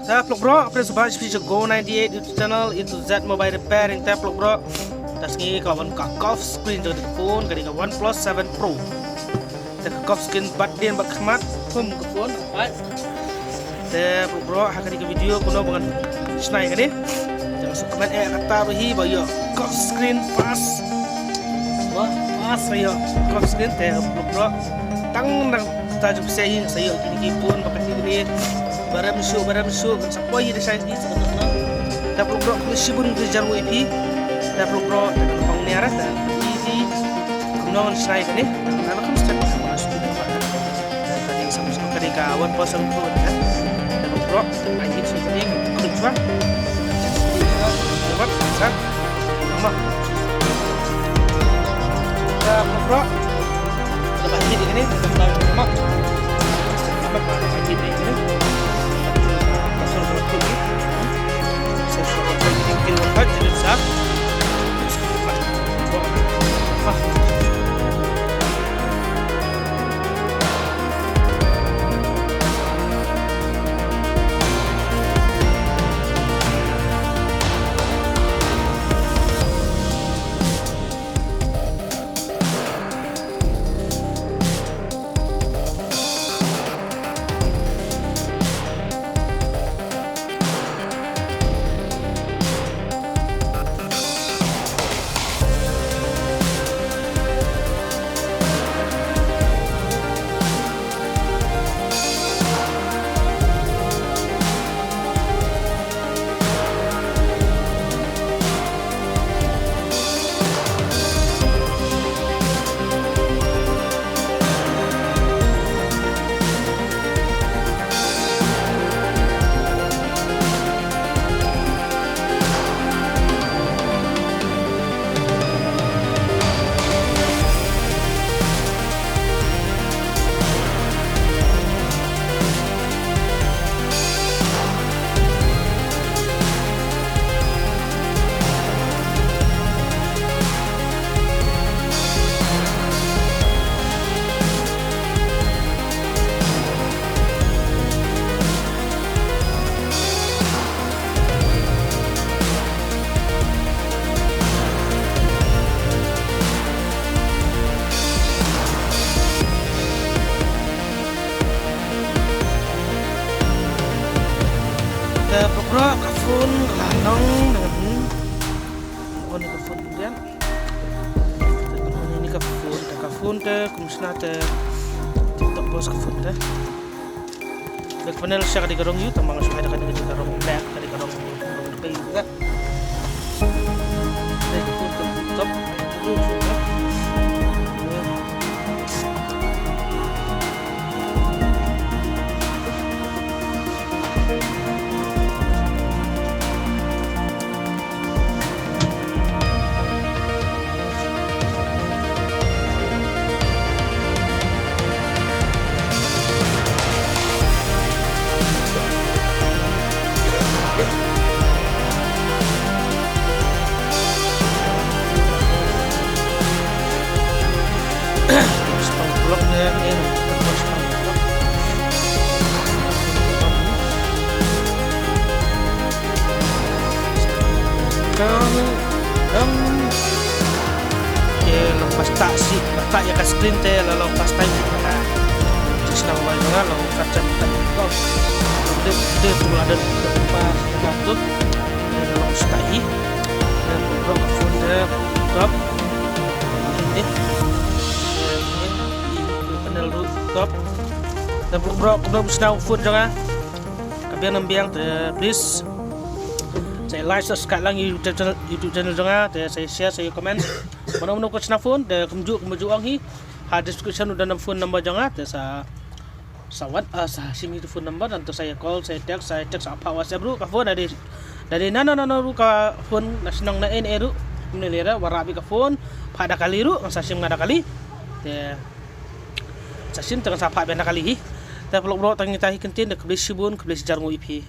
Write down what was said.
Vlog bro, apa sebab speech Go 98 YouTube channel itu Z Mobile Repairing tap vlog bro. Tas ni kawan ka off screen jadi phone kali ka OnePlus 7 Pro. Tak off screen button bak khmat phum ka phone. Right. Te vlog bro hakari ka video kuno bangan snai kani. Jangan suka komen kata bahi bayo off screen pas. Wah, pas bayo off screen te vlog bro. Tang nang tajuk saying sayo kini phone pakai ni. Baram show kan sapoi de size ni sebenarnya dah program sibun ke jamu IP dah program dengan pang niara dan easy kunon slide ni kalau kamu step sama sudah dan tadi sama sekali ka OnePlus Pro dah program lagi sini kunjua buat sak sama dah program lepas ini sama apa lagi ni program kafun lanong dengan ini kafun kemudian ini kafun te kumsna te TikTok bos kafun te dek panel siya kadi garong yu tamang suhay kadi garong black kadi garong pay juga dek kafun te TikTok lepas tak si letak ya ke screen te lalu pas time senang banget lalu kaca tak kau dia perlu ada pas laptop lalu stay dan program phone dia top ini panel top dan program senang phone jangan kabian nambiang please saya like subscribe lang YouTube channel jangan saya share saya komen mana ko na phone de kumju ang hi ha description udah phone number jangan sa sa sim itu phone number dan saya call saya text apa WhatsApp ru ka phone dari nano ru ka phone nasional na ru menelera warabi ka phone pada kali ru sa sim ngada kali de sa sim tengah sa pa bena kali hi ta vlog bro tangi tahi kentin de kebeli sibun kebeli jarmu IP